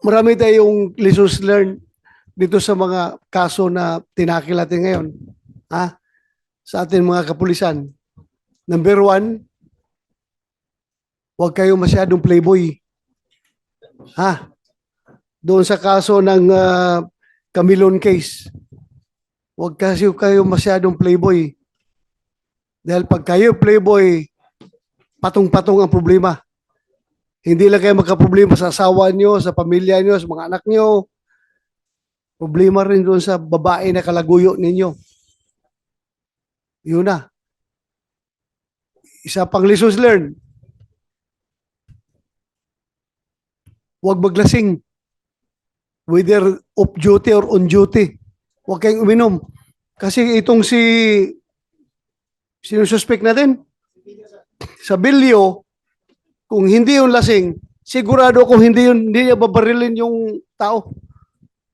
marami tayong lessons learned dito sa mga kaso na tinakil natin ngayon. Ha? Sa ating mga kapulisan. Number one, huwag kayo masyadong playboy. Ha? Doon sa kaso ng Camilon case, huwag kasi kayo masyadong playboy. Dahil pag kayo playboy, patong-patong ang problema. Hindi lang kayo magka-problema sa asawa nyo, sa pamilya nyo, sa mga anak nyo. Problema rin doon sa babae na kalaguyo ninyo. Yun na. Isa pang lessons learned. Huwag maglasing. Whether off duty or on duty. Huwag kayong uminom. Kasi itong sinususpect natin, sa Bilyo, kung hindi yung lasing, sigurado kung hindi niya babarilin yung tao.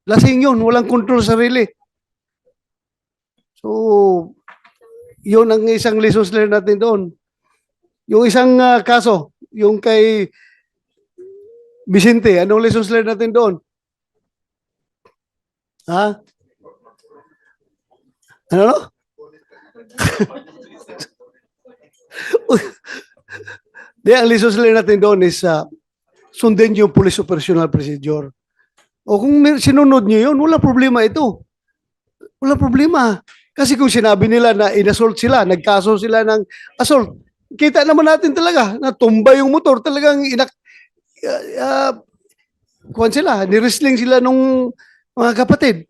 Lasing yun, walang control sa sarili. So, yun ang isang lessons learned natin doon. Yung isang kaso, yung kay Vicente, anong lessons learned natin doon? Ha? Ano no? Di, ang lessons learned natin doon is sundin yung police operational procedure. O kung sinunod nyo yun, wala problema ito. Wala problema. Kasi kung sinabi nila na inassault sila, nagkaso sila ng assault, kita naman natin talaga na tumba yung motor, talagang kuwan sila, ni-wrestling sila nung mga kapatid.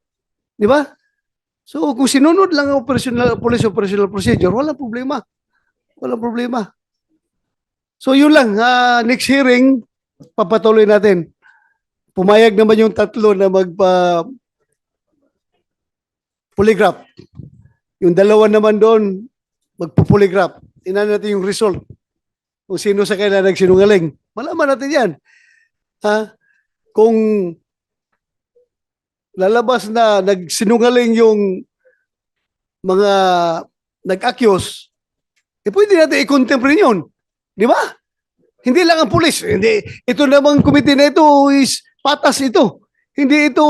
Di ba? So kung sinunod lang ang police operational procedure, wala problema. Wala problema. So yun lang, next hearing, papatuloy natin. Pumayag naman yung tatlo na polygraph. Yung dalawa naman doon, magpo-polygraph. Tingnan natin yung result. Kung sino sa kanila nagsinungaling. Malaman natin yan. Kung lalabas na nagsinungaling yung mga nag-accuse, pwede natin i-contempt rin yun. Di ba? Hindi lang ang pulis. Hindi. Ito namang committee na ito is patas ito. Hindi ito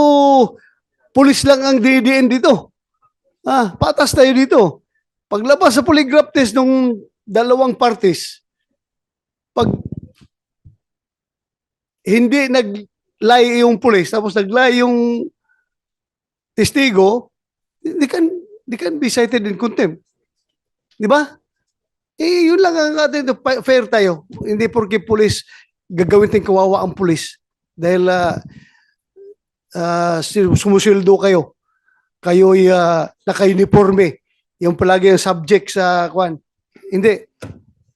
pulis lang ang DDN dito. Patas tayo dito. Paglabas sa polygraph test ng dalawang parties, pag hindi nag-lie yung pulis, tapos nag-lie yung testigo, they can be cited in contempt. Di ba? Yun lang ang atin, fair tayo. Hindi porque pulis, gagawin tayong kawawa ang pulis. Dahil sumusildo kayo. Kayo'y naka-uniforme. Yung palagi yung subject sa kwan. Hindi.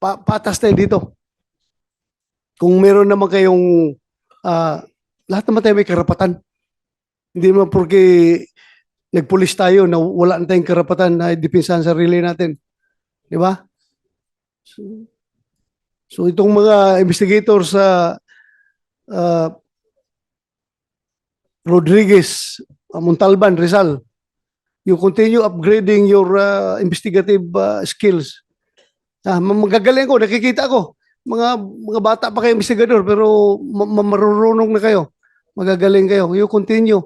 Patas tayo dito. Kung meron naman kayong lahat naman tayo may karapatan. Hindi naman porque nagpulis tayo na wala na tayong karapatan na depensahan sa sarili natin. Di ba? So itong mga investigators sa Rodriguez, Montalban, Rizal, you continue upgrading your investigative skills. Magagaling ko, nakikita ko. Mga bata pa kayo investigador pero marurunong na kayo. Magagaling kayo. You continue.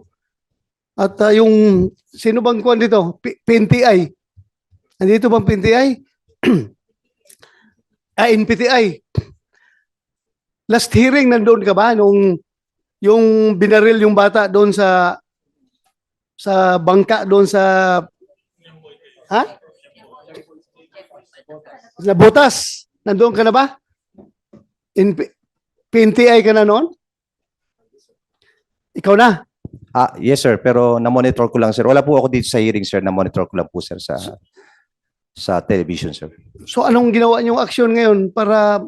At yung sino bang kuwan dito? PNTI. Nandito bang PNTI? NPTI. Last hearing nandoon ka ba nung yung binaril yung bata doon sa bangka doon sa sa Botas. Nandoon ka na ba? PNTI ka na noon? Ikaw na? Yes sir, pero na-monitor ko lang sir. Wala po ako dito sa hearing sir, na-monitor ko lang po sir sa television sir. So anong ginawa niyong action ngayon para,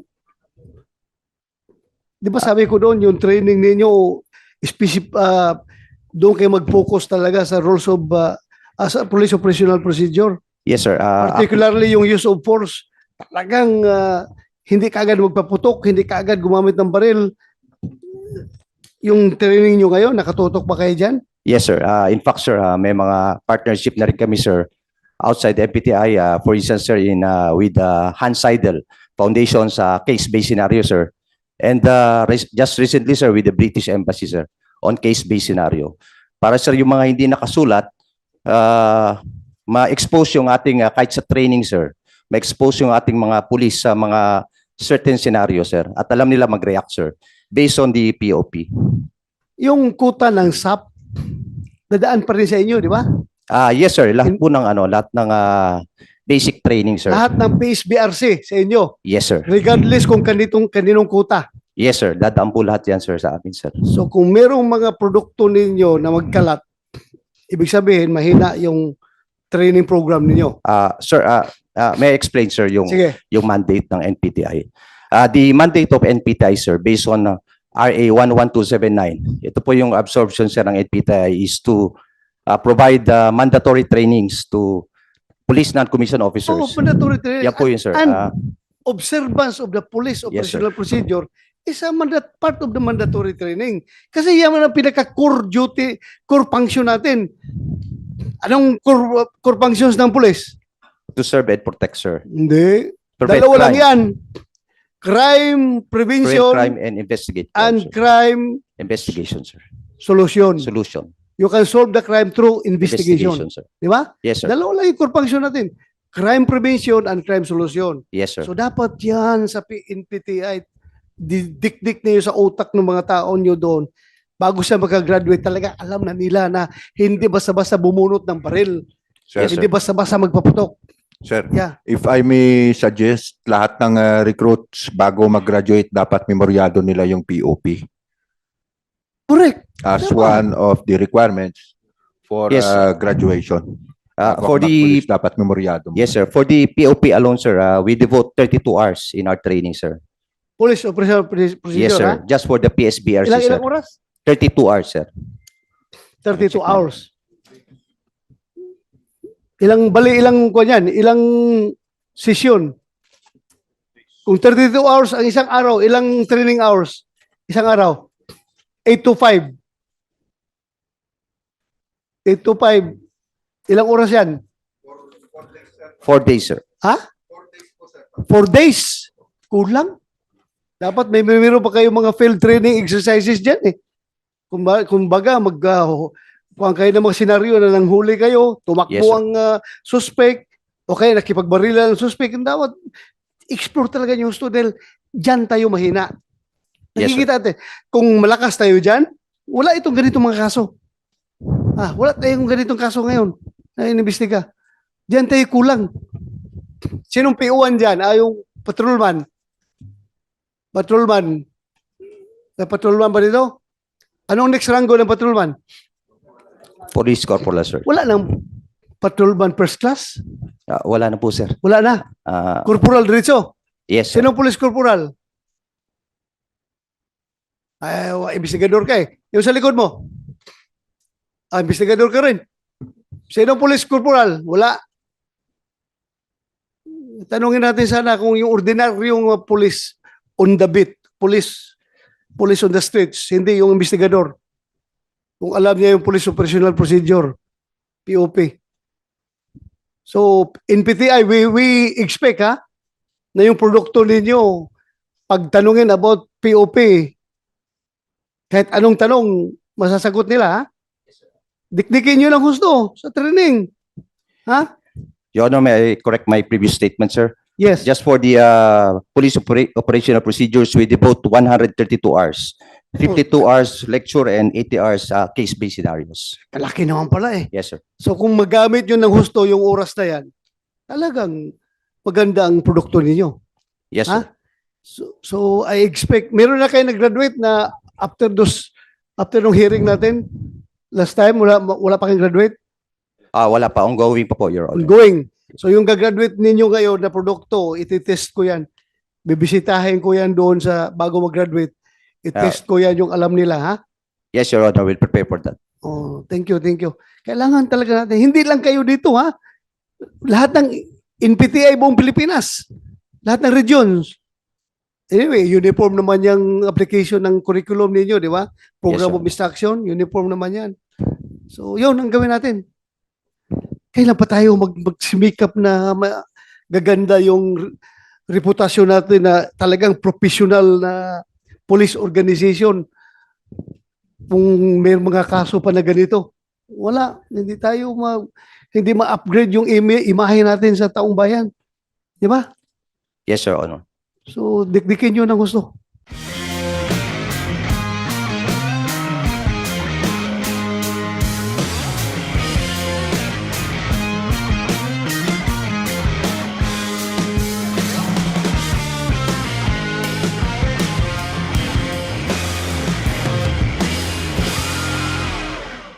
di ba sabi ko doon, yung training ninyo, doon kayo mag-focus talaga sa rules of as a police operational procedure. Yes sir. Particularly yung use of force. Talagang hindi kaagad magpaputok, hindi kaagad gumamit ng baril. Yung training nyo ngayon, nakatutok ba kayo dyan? Yes sir. In fact sir, may mga partnership na rin kami sir outside the MPTI, for instance sir, with Hans Seidel Foundation sa case-based scenario sir. And just recently sir, with the British Embassy sir, on case-based scenario. Para sir, yung mga hindi nakasulat, ma-expose yung ating, kahit sa training sir, ma-expose yung ating mga pulis sa mga certain scenario sir, at alam nila mag-react sir, based on the POP. Yung kuta ng SAP, dadaan pa rin sa inyo, di ba? Yes sir, lahat po ng lahat ng basic training sir. Lahat ng PSBRC sa inyo, Yes sir. regardless kung kaninong kuta. Yes sir, dadaan po lahat yan sir sa amin sir. So kung merong mga produkto ninyo na magkalat, ibig sabihin mahina yung training program ninyo. Sir, may I explain sir yung Sige. mandate ng NPTI. The mandate of NPTI sir, based on RA 11279, ito po yung absorption sir ng NPTI is to provide mandatory trainings to police non-commissioned Oh, officers. mandatory training. Yan po yun sir. And observance of the police Yes, sir. operational procedure is a part of the mandatory training. Kasi yan ang pinaka-core duty, core function natin. Anong core functions ng police? To serve and protect sir. Hindi. Prevent Dalawa lang crime. yan. Crime Prevent prevention crime and investigate crime, and sir. crime Investigation sir. solution. Solution. You can solve the crime through investigation. Sir. Di ba? Yes sir. Dalawa lang yung core function natin. Crime prevention and crime solution. Yes sir. So dapat yan sa NPTI, dikdik niyo sa utak ng mga tao niyo doon. Bago siya makagraduate talaga, alam na nila na hindi basta-basta bumunot ng baril. Sir, Hindi basta-basta magpaputok. sir, Yeah. if I may suggest, lahat ng recruits bago mag-graduate dapat memoryado nila yung POP Correct. as Tama. one of the requirements for Yes. graduation. For the Police, dapat memoryado. yes sir, for the POP alone sir, we devote 32 hours in our training sir. Police operational procedure, Yes sir, ha? just for the PSBRC sir. Ilang oras? 32 hours sir. 32 hours. Ilang session? Kung 32 hours ang isang araw, ilang training hours? Isang araw? 8 to 5. 8 to 5. Ilang oras yan? 4 days sir. Ha? 4 days. Kulang. Dapat may meron pa kayo mga field training exercises dyan eh. Kumbaga, kuhaan kayo ng mga senaryo na nanghuli kayo, tumakbo Yes, sir. ang suspect, okay, nakipagbarila ng suspect, ang dapat explore talaga yung student, dyan tayo mahina. Yes, sir. Nakikita natin, kung malakas tayo dyan, wala itong ganitong mga kaso. Wala tayong ganitong kaso ngayon na inimbestiga. Diyan tayo kulang. Sinong PO-an dyan? Yung patrolman. Patrolman. May patrolman ba dito? Anong next rango ng patrolman? Police corporal sir. Wala nang patrolman first class. Wala na po sir. Wala na. Corporal diretso. Yes sir. Sinong police corporal? Investigador ka eh. Yung sa likod mo. Investigador ka rin. Sinong police corporal? Wala. Tanungin natin sana kung yung ordinaryong police on the beat, police on the streets, hindi yung investigador. Kung alam niya yung police operational procedure, POP. So, in PTI, we expect na yung produkto ninyo, pag tanungin about POP, kahit anong tanong, masasagot nila, dikdikin nyo lang gusto sa training. Your Honor, may I correct my previous statement sir? Yes. Just for the police operational procedures, we devote 132 hours. 52 hours lecture and 80 hours case-based scenarios. Kalaki naman pala eh. Yes sir. So kung magamit nyo ng husto yung oras na yan, talagang maganda ang produkto ninyo. Yes sir. So I expect, meron na kayo nag-graduate na after nung hearing natin, last time, wala pa kayong graduate? Wala pa, ongoing pa po, Your Honor. Ongoing. So yung gagraduate ninyo ngayon na produkto, ititest ko yan. Bibisitahin ko yan doon sa bago mag-graduate. I-test ko yan yung alam nila, ha? Yes, Your Honor, we'll prepare for that. Oh, thank you, thank you. Kailangan talaga natin. Hindi lang kayo dito, ha? Lahat ng NPTI buong Pilipinas. Lahat ng regions. Anyway, uniform naman yung application ng curriculum ninyo, di ba? Program Yes, sir. of instruction, uniform naman yan. So, yun ang gawin natin. Kailan pa tayo magsimikap na gaganda yung reputasyon natin na talagang professional na police organization. kung may mga kaso pa na ganito. Wala, hindi ma-upgrade yung imahe natin sa taong bayan. Di ba? Yes, Your Honor. So, dikdikin nyo ng gusto.